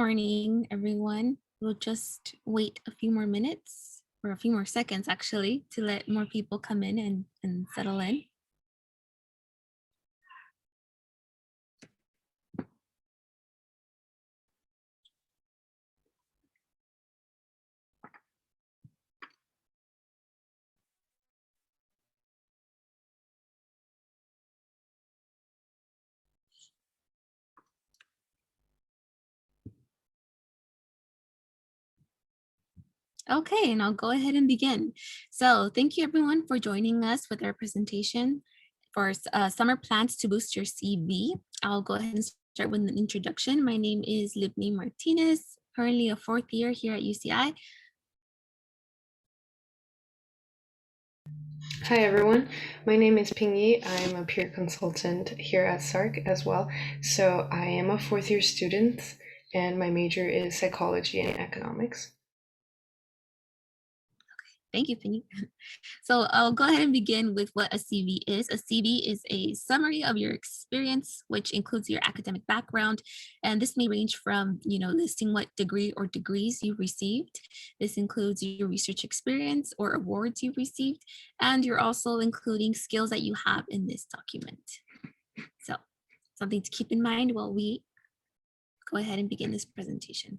morning, everyone. We'll just wait a few more minutes or a few more seconds actually to let more people come in and settle in. Okay, and I'll go ahead and begin. So thank you everyone for joining us with our presentation for summer plans to boost your CV. I'll go ahead and start with an introduction. My name is Libni Martinez, currently a fourth year here at UCI. Hi everyone, my name is Ping Yi. I'm a peer consultant here at SARC as well. So I am a fourth year student and my major is psychology and economics. Thank you, Penny. So I'll go ahead and begin with what a CV is. A CV is a summary of your experience, which includes your academic background. And this may range from, listing what degree or degrees you received. This includes your research experience or awards you received. And you're also including skills that you have in this document. So something to keep in mind while we go ahead and begin this presentation.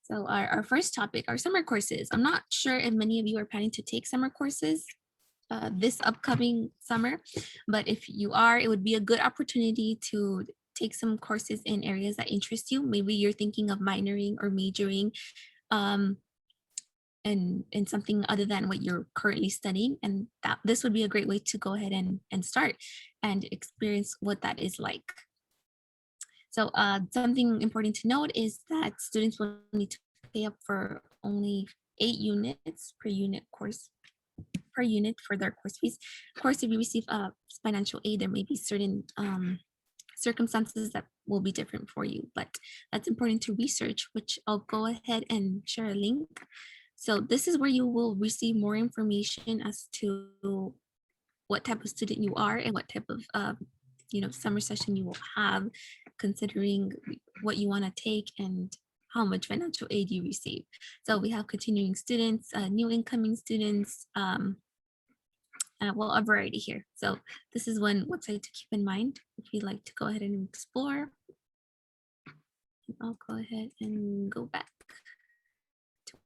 So our first topic, our summer courses. I'm not sure if many of you are planning to take summer courses this upcoming summer, but if you are, it would be a good opportunity to take some courses in areas that interest you. Maybe you're thinking of minoring or majoring in something other than what you're currently studying, and that this would be a great way to go ahead and start and experience what that is like. So something important to note is that students will need to pay up for only 8 units per unit for their course fees. Of course, if you receive financial aid, there may be certain circumstances that will be different for you, but that's important to research, which I'll go ahead and share a link. So this is where you will receive more information as to what type of student you are and what type of summer session you will have, considering what you want to take and how much financial aid you receive. So we have continuing students, new incoming students, well, a variety here. So this is one website to keep in mind if you'd like to go ahead and explore. I'll go ahead and go back to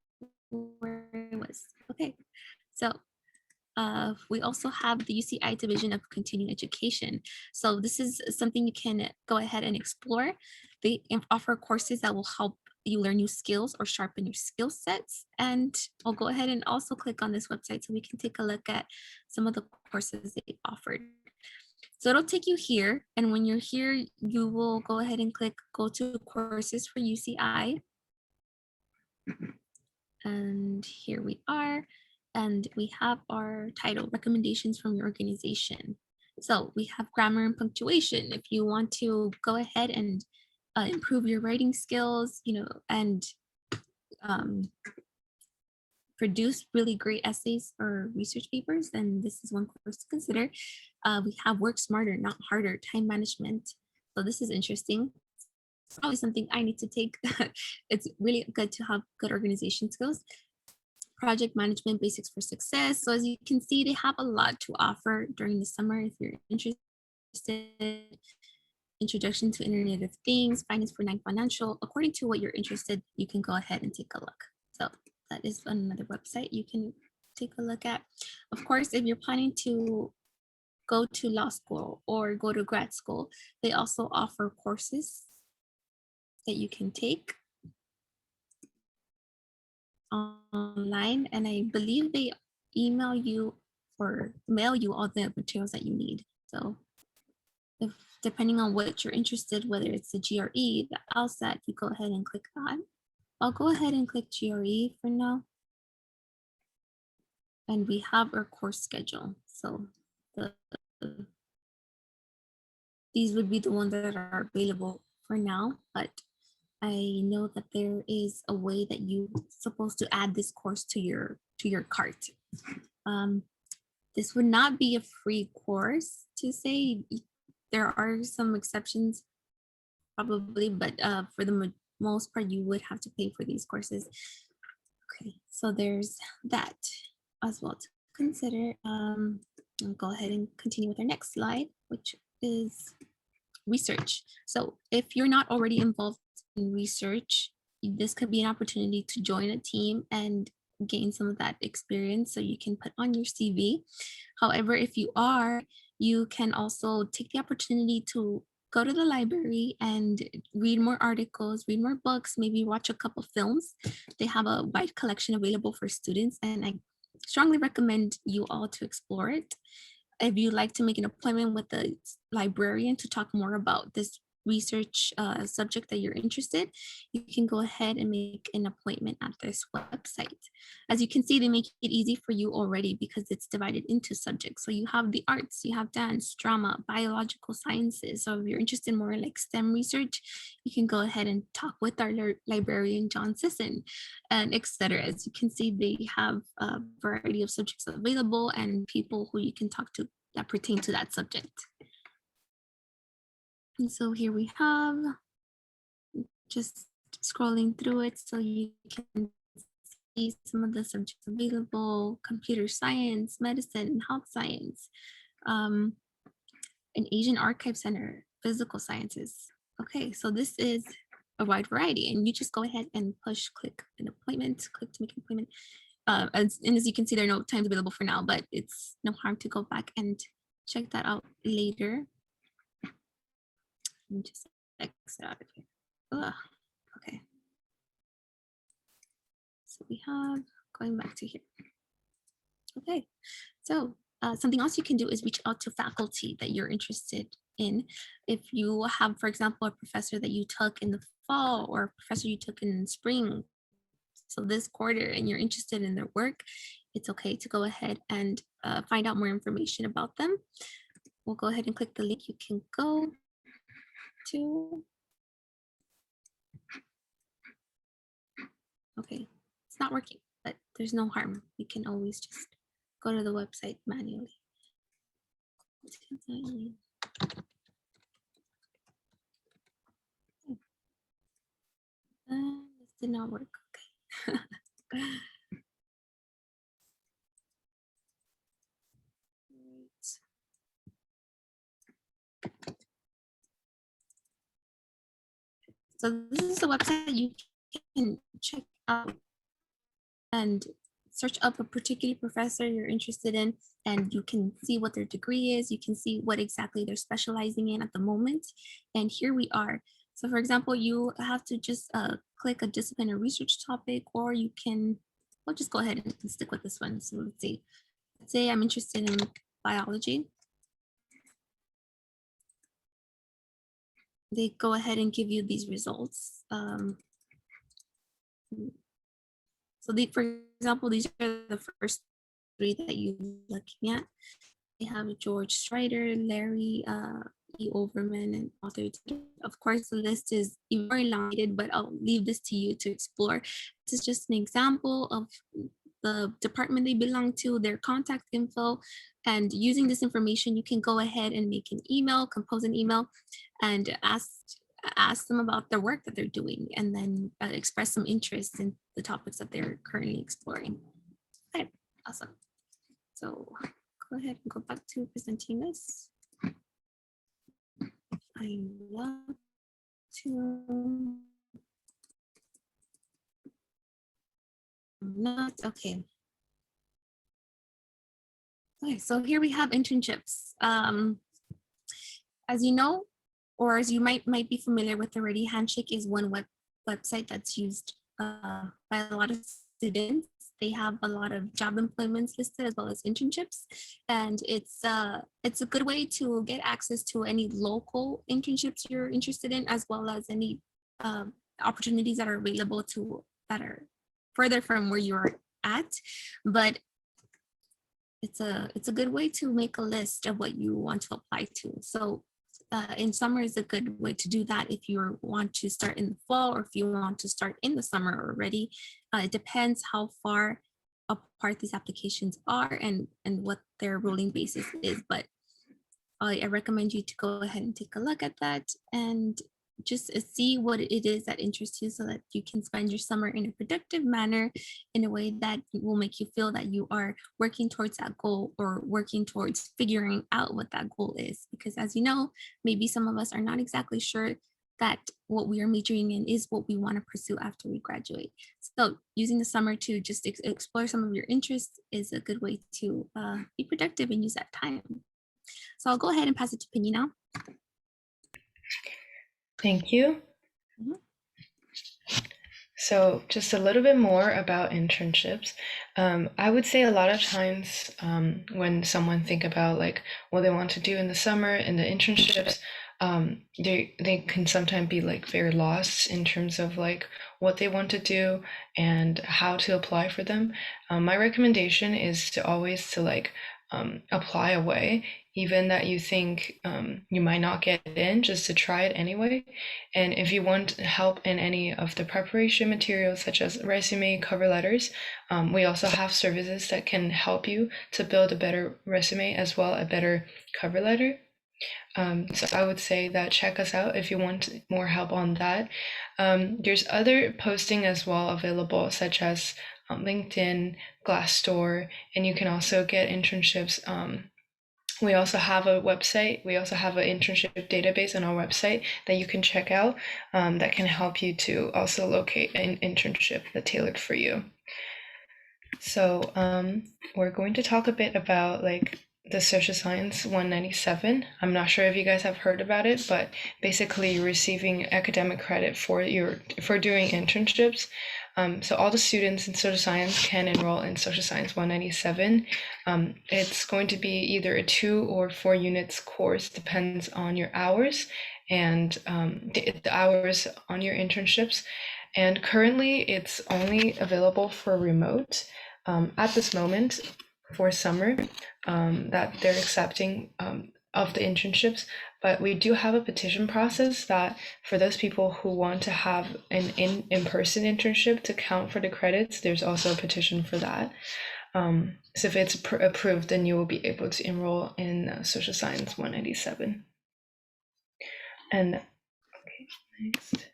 where I was. Okay, so we also have the UCI Division of Continuing Education. So this is something you can go ahead and explore. They offer courses that will help you learn new skills or sharpen your skill sets. And I'll go ahead and also click on this website so we can take a look at some of the courses they offered. So it'll take you here. And when you're here, you will go ahead and click go to courses for UCI. And here we are. And we have our title, recommendations from your organization. So we have grammar and punctuation. If you want to go ahead and improve your writing skills, and produce really great essays or research papers, then this is one course to consider. We have work smarter, not harder, time management. So this is interesting. It's probably something I need to take. It's really good to have good organization skills. Project management basics for success. So as you can see, they have a lot to offer during the summer if you're interested. Introduction to Internet of Things, Finance for Non-Financial. According to what you're interested, you can go ahead and take a look. So that is another website you can take a look at. Of course, if you're planning to go to law school or go to grad school, they also offer courses that you can take online, and I believe they email you or mail you all the materials that you need. So if depending on what you're interested, whether it's the GRE, the LSAT, you go ahead and click that. I'll go ahead and click GRE for now. And we have our course schedule. So these would be the ones that are available for now, but I know that there is a way that you're supposed to add this course to your cart. This would not be a free course to say. There are some exceptions probably, but for the most part you would have to pay for these courses. Okay, so there's that as well to consider. I'll go ahead and continue with our next slide, which is research. So if you're not already involved in research, this could be an opportunity to join a team and gain some of that experience so you can put on your CV. However, if you are, you can also take the opportunity to go to the library and read more articles, read more books, maybe watch a couple films. They have a wide collection available for students, and I strongly recommend you all to explore it. If you'd like to make an appointment with the librarian to talk more about this research subject that you're interested, you can go ahead and make an appointment at this website. As you can see, they make it easy for you already because it's divided into subjects. So you have the arts, you have dance, drama, biological sciences. So if you're interested more in like STEM research, you can go ahead and talk with our librarian, John Sisson, and etc. As you can see, they have a variety of subjects available and people who you can talk to that pertain to that subject. And so here we have, just scrolling through it so you can see some of the subjects available: computer science, medicine, health science, an Asian Archive Center, physical sciences. Okay, so this is a wide variety, and you just go ahead and click an appointment, click to make an appointment. As you can see, there are no times available for now, but it's no harm to go back and check that out later. Let me just exit out of here. Ugh, okay. So we have, going back to here. Okay, so something else you can do is reach out to faculty that you're interested in. If you have, for example, a professor that you took in the fall or a professor you took in spring, so this quarter, and you're interested in their work, it's okay to go ahead and find out more information about them. We'll go ahead and click the link you can go to. Okay, it's not working, but there's no harm. You can always just go to the website manually. This did not work. Okay. So this is the website you can check out and search up a particular professor you're interested in, and you can see what their degree is. You can see what exactly they're specializing in at the moment. And here we are. So for example, you have to just click a discipline or research topic, or you can, we'll just go ahead and stick with this one. So let's see. Let's say I'm interested in biology. They go ahead and give you these results. So for example, these are the first three that you're looking at. They have George Strider, Larry E. Overman, and author. Of course, the list is very elongated, but I'll leave this to you to explore. This is just an example of the department they belong to, their contact info, and using this information, you can go ahead and make an email, compose an email, and ask them about their work that they're doing, and then express some interest in the topics that they're currently exploring. Okay, awesome. So go ahead and go back to presenting this. I love to not okay. Okay, so here we have internships. As you know, or as you might be familiar with already, Handshake is one website that's used by a lot of students. They have a lot of job employments listed as well as internships, and it's a good way to get access to any local internships you're interested in, as well as any opportunities that are available that are further from where you're at. But it's a good way to make a list of what you want to apply to. So in summer is a good way to do that if you want to start in the fall, or if you want to start in the summer already. It depends how far apart these applications are and what their rolling basis is, but I recommend you to go ahead and take a look at that. And just see what it is that interests you so that you can spend your summer in a productive manner, in a way that will make you feel that you are working towards that goal or working towards figuring out what that goal is. Because as you know, maybe some of us are not exactly sure that what we are majoring in is what we want to pursue after we graduate. So using the summer to just explore some of your interests is a good way to be productive and use that time. So I'll go ahead and pass it to Penny now. Thank you. Mhm. So just a little bit more about internships. I would say a lot of times when someone think about like what they want to do in the summer and the internships, they can sometimes be like very lost in terms of like what they want to do and how to apply for them. My recommendation is to always to like apply away, even that you think you might not get in, just to try it anyway. And if you want help in any of the preparation materials, such as resume, cover letters, we also have services that can help you to build a better resume as well, a better cover letter. So I would say that check us out if you want more help on that. There's other posting as well available, such as LinkedIn, Glassdoor, and you can also get internships. We also have a website. We also have an internship database on our website that you can check out that can help you to also locate an internship that's tailored for you. So we're going to talk a bit about like the Social Science 197. I'm not sure if you guys have heard about it, but basically you're receiving academic credit for doing internships. So all the students in social science can enroll in Social Science 197. It's going to be either a 2 or 4 units course, depends on your hours and the hours on your internships. And currently it's only available for remote at this moment for summer that they're accepting of the internships. But we do have a petition process that for those people who want to have an in-person internship to count for the credits, there's also a petition for that. So if it's approved, then you will be able to enroll in Social Science 197. And okay, next.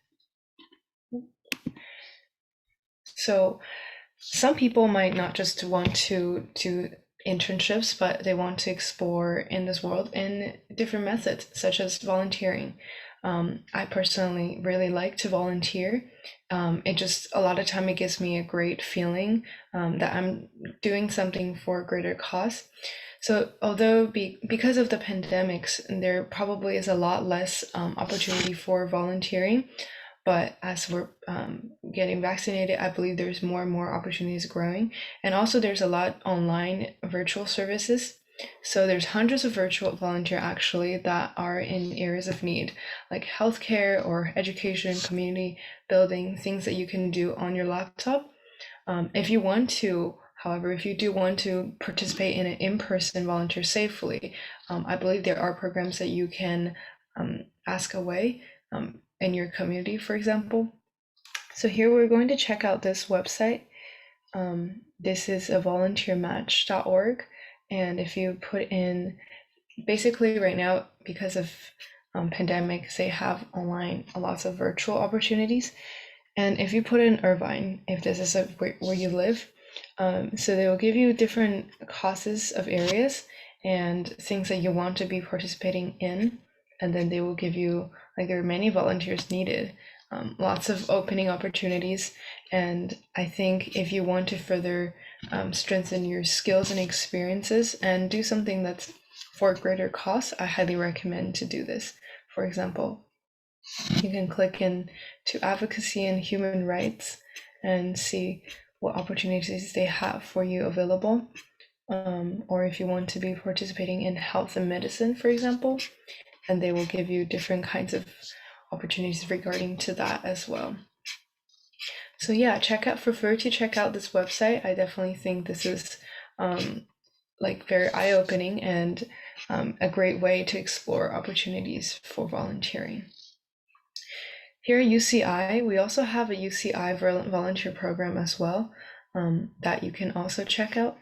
So some people might not just want to do internships, but they want to explore in this world in different methods, such as volunteering. I personally really like to volunteer. It just a lot of time it gives me a great feeling that I'm doing something for a greater cause. So although because of the pandemics, there probably is a lot less opportunity for volunteering, but as we're getting vaccinated, I believe there's more and more opportunities growing. And also there's a lot online virtual services. So there's hundreds of virtual volunteer actually that are in areas of need, like healthcare or education, community building, things that you can do on your laptop. If you want to, however, if you do want to participate in an in-person volunteer safely, I believe there are programs that you can ask away in your community, for example. So here we're going to check out this website. This is a volunteermatch.org. And if you put in, basically right now, because of pandemics, they have online lots of virtual opportunities. And if you put in Irvine, if this is where you live, so they will give you different causes of areas and things that you want to be participating in. And then they will give you, like, there are many volunteers needed, lots of opening opportunities. And I think if you want to further strengthen your skills and experiences and do something that's for a greater cause, I highly recommend to do this. For example, you can click in to advocacy and human rights and see what opportunities they have for you available. Or if you want to be participating in health and medicine, for example, and they will give you different kinds of opportunities regarding to that as well. So yeah, feel free to check out this website. I definitely think this is like very eye-opening and a great way to explore opportunities for volunteering. Here at UCI, we also have a UCI volunteer program as well that you can also check out.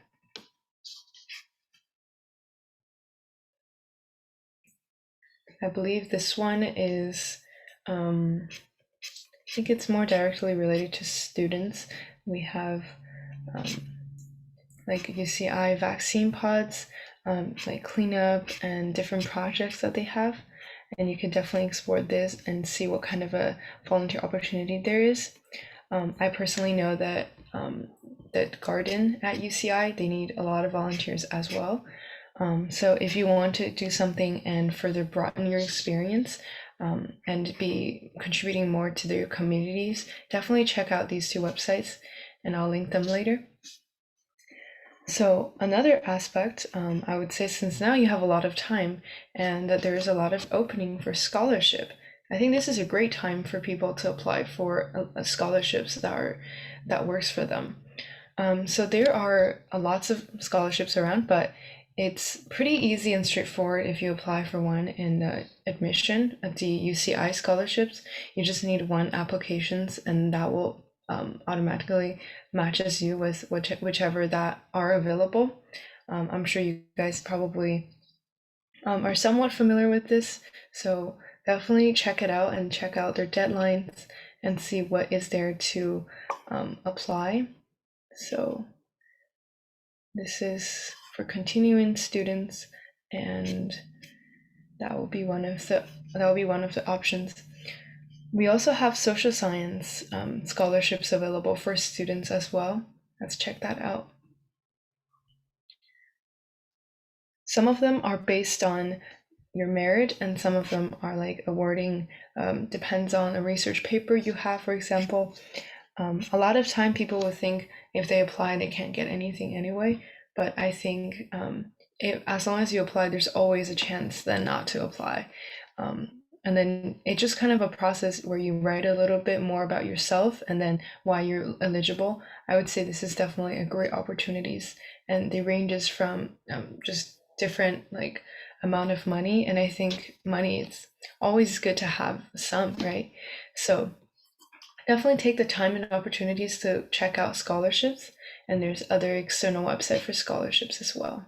I believe this one is I think it's more directly related to students. We have um, like UCI vaccine pods, like cleanup and different projects that they have. And you can definitely explore this and see what kind of a volunteer opportunity there is. I personally know that that garden at UCI, they need a lot of volunteers as well. So if you want to do something and further broaden your experience and be contributing more to their communities, definitely check out these two websites, and I'll link them later. So another aspect, I would say, since now you have a lot of time and that there is a lot of opening for scholarship, I think this is a great time for people to apply for scholarships that works for them. So there are lots of scholarships around, but it's pretty easy and straightforward if you apply for one in the admission at the UCI scholarships. You just need one applications, and that will automatically matches you with whichever that are available. I'm sure you guys probably are somewhat familiar with this, so definitely check it out and check out their deadlines and see what is there to apply. So this is for continuing students, and that will be one of the options. We also have social science scholarships available for students as well. Let's check that out. Some of them are based on your merit, and some of them are like awarding, depends on a research paper you have, for example. A lot of time people would think if they apply, they can't get anything anyway. But I think as long as you apply, there's always a chance then not to apply. And then it's just kind of a process where you write a little bit more about yourself and then why you're eligible. I would say this is definitely a great opportunities, and they ranges from just different like amount of money. And I think money, it's always good to have some, right? So definitely take the time and opportunities to check out scholarships, and there's other external website for scholarships as well.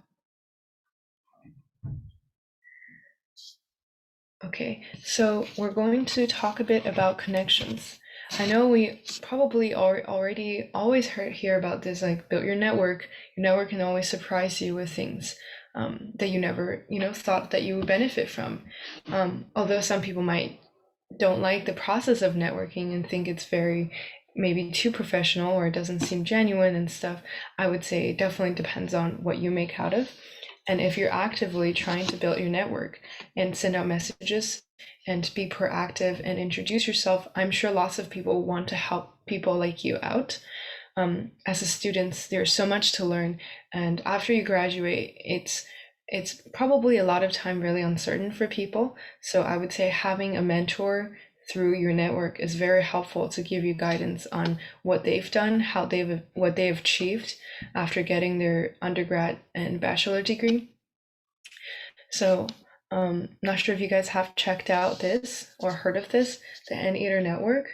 Okay, so we're going to talk a bit about connections. I know we probably already always hear about this, like build your network. Your network can always surprise you with things that you never, thought that you would benefit from. Although some people might don't like the process of networking and think it's very maybe too professional or it doesn't seem genuine and stuff, I would say it definitely depends on what you make out of. And if you're actively trying to build your network and send out messages and be proactive and introduce yourself, I'm sure lots of people want to help people like you out. As a student, there's so much to learn, and after you graduate, it's probably a lot of time really uncertain for people. So I would say having a mentor through your network is very helpful to give you guidance on what they've done, what they've achieved after getting their undergrad and bachelor degree. So not sure if you guys have checked out this or heard of this, the Anteater Network.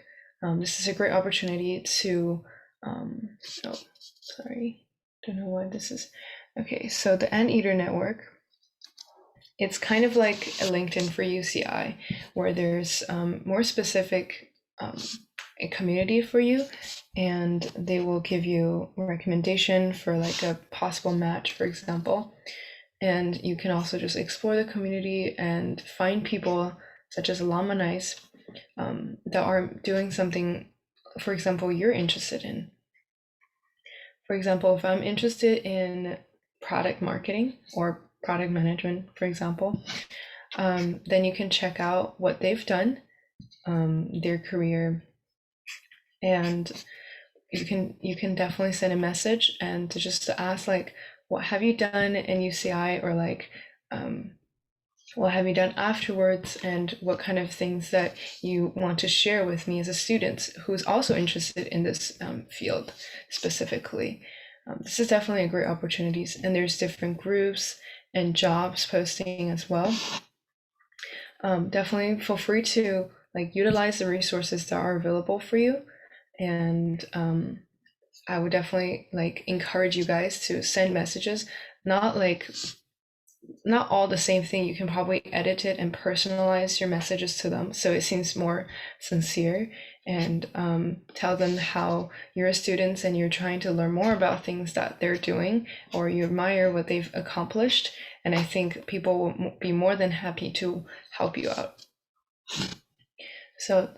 This is a great opportunity to oh, sorry, don't know why this is. Okay, so the Anteater Network, it's kind of like a LinkedIn for UCI, where there's more specific a community for you, and they will give you a recommendation for like a possible match, for example. And you can also just explore the community and find people such as alumni that are doing something, for example, you're interested in. For example, if I'm interested in product marketing or product management, for example, then you can check out what they've done, their career, and you can definitely send a message and to just to ask like, what have you done in UCI, or like what have you done afterwards, and what kind of things that you want to share with me as a student who's also interested in this field specifically. This is definitely a great opportunities, and there's different groups and jobs posting as well. Definitely feel free to like utilize the resources that are available for you, and I would definitely like encourage you guys to send messages, not like not all the same thing. You can probably edit it and personalize your messages to them so it seems more sincere, and tell them how you're students and you're trying to learn more about things that they're doing, or you admire what they've accomplished. And I think people will be more than happy to help you out. So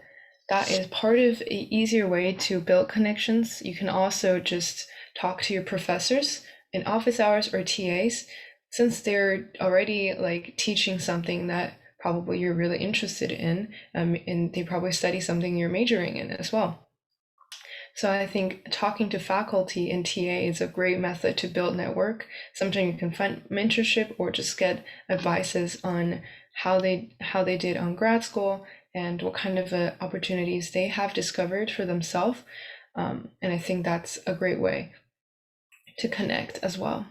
that is part of an easier way to build connections. You can also just talk to your professors in office hours or TAs, since they're already like teaching something that probably you're really interested in, and they probably study something you're majoring in as well. So I think talking to faculty and TA is a great method to build network. Sometimes you can find mentorship or just get advices on how they did on grad school and what kind of opportunities they have discovered for themselves. And I think that's a great way to connect as well.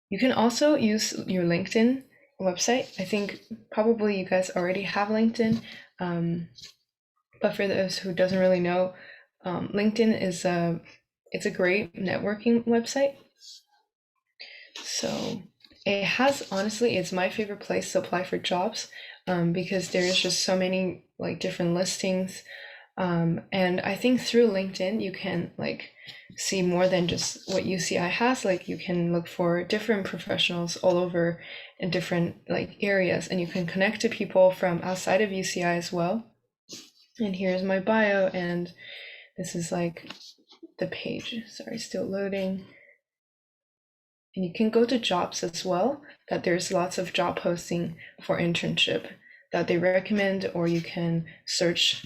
You can also use your LinkedIn website. I think probably you guys already have LinkedIn, but for those who doesn't really know, LinkedIn is it's a great networking website. So it has, honestly, it's my favorite place to apply for jobs, because there's just so many like different listings, and I think through LinkedIn you can like see more than just what UCI has. Like you can look for different professionals all over in different like areas, and you can connect to people from outside of UCI as well. And here's my bio, and this is like the page. Sorry, still loading. And you can go to jobs as well, that there's lots of job posting for internship that they recommend, or you can search.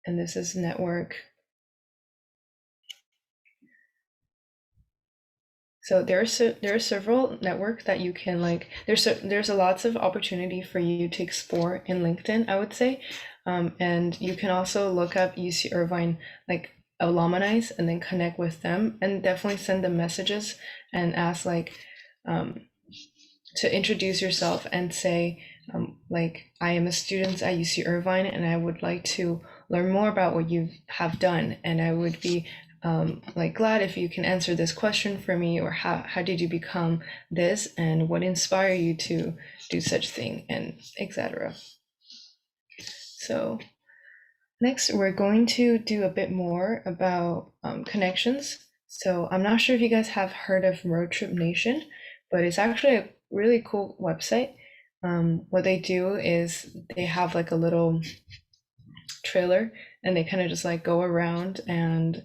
And this is network. So there are several network that you can like. There's a lots of opportunity for you to explore in LinkedIn, I would say, and you can also look up UC Irvine like alumni and then connect with them, and definitely send them messages and ask like, um, to introduce yourself and say, like, I am a student at UC Irvine and I would like to learn more about what you have done, and I would be like glad if you can answer this question for me, or how did you become this, and what inspired you to do such thing, and etc. So next we're going to do a bit more about connections. So I'm not sure if you guys have heard of Road Trip Nation, but it's actually a really cool website. What they do is they have like a little trailer, and they kind of just like go around and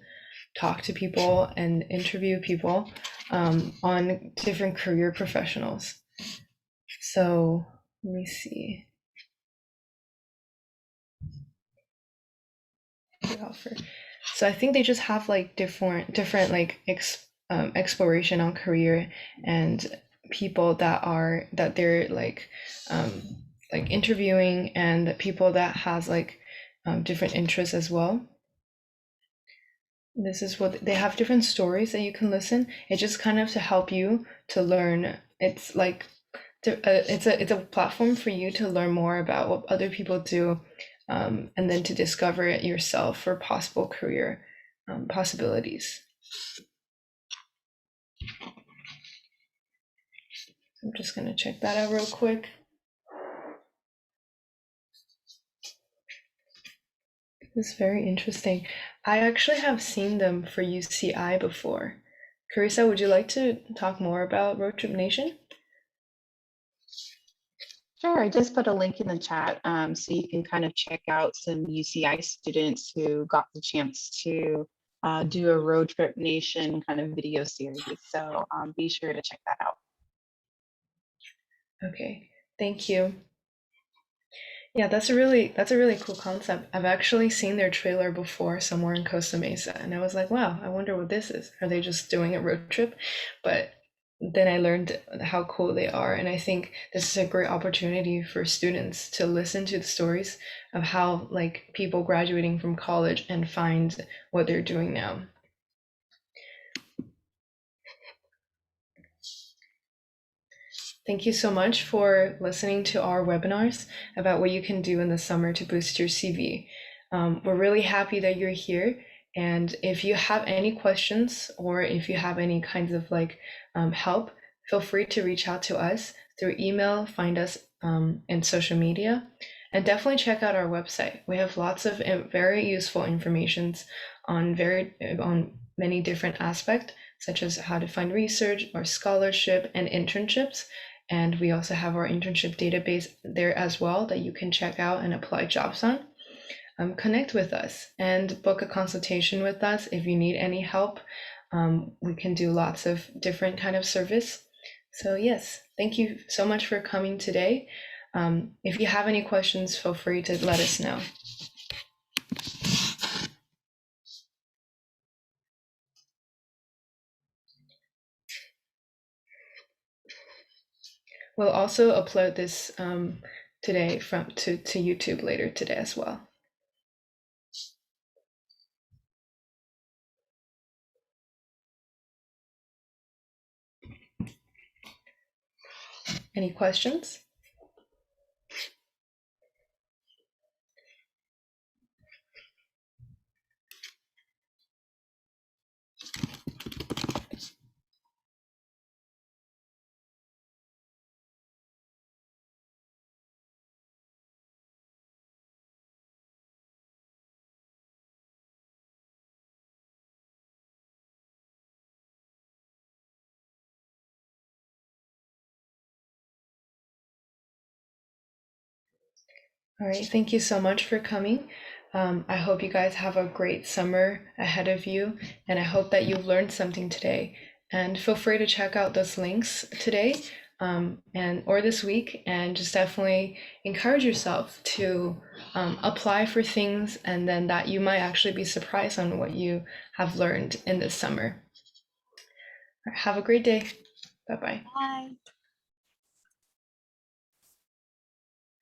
talk to people and interview people, on different career professionals. So let me see. So I think they just have like different like exploration on career, and people that they're like interviewing, and people that has like different interests as well. This is what they have, different stories that you can listen. It's just kind of to help you to learn. It's like it's a platform for you to learn more about what other people do, and then to discover it yourself for possible career possibilities. I'm just going to check that out real quick. It's very interesting. I actually have seen them for UCI before. Carissa, would you like to talk more about Road Trip Nation? Sure, I just put a link in the chat, so you can kind of check out some UCI students who got the chance to do a Road Trip Nation kind of video series. So be sure to check that out. Okay, thank you. Yeah, that's a really cool concept. I've actually seen their trailer before somewhere in Costa Mesa, and I was like, wow, I wonder what this is. Are they just doing a road trip? But then I learned how cool they are, and I think this is a great opportunity for students to listen to the stories of how like people graduating from college and find what they're doing now. Thank you so much for listening to our webinars about what you can do in the summer to boost your CV. We're really happy that you're here. And if you have any questions, or if you have any kinds of like help, feel free to reach out to us through email, find us in social media, and definitely check out our website. We have lots of very useful informations on many different aspects, such as how to find research or scholarship and internships. And we also have our internship database there as well that you can check out and apply jobs on. Connect with us and book a consultation with us if you need any help. We can do lots of different kind of service. So yes, thank you so much for coming today. If you have any questions, feel free to let us know. We'll also upload this today to YouTube later today as well. Any questions? All right, thank you so much for coming. I hope you guys have a great summer ahead of you, and I hope that you've learned something today. And feel free to check out those links today or this week, and just definitely encourage yourself to apply for things, and then that you might actually be surprised on what you have learned in this summer. Have a great day. Bye-bye. Bye.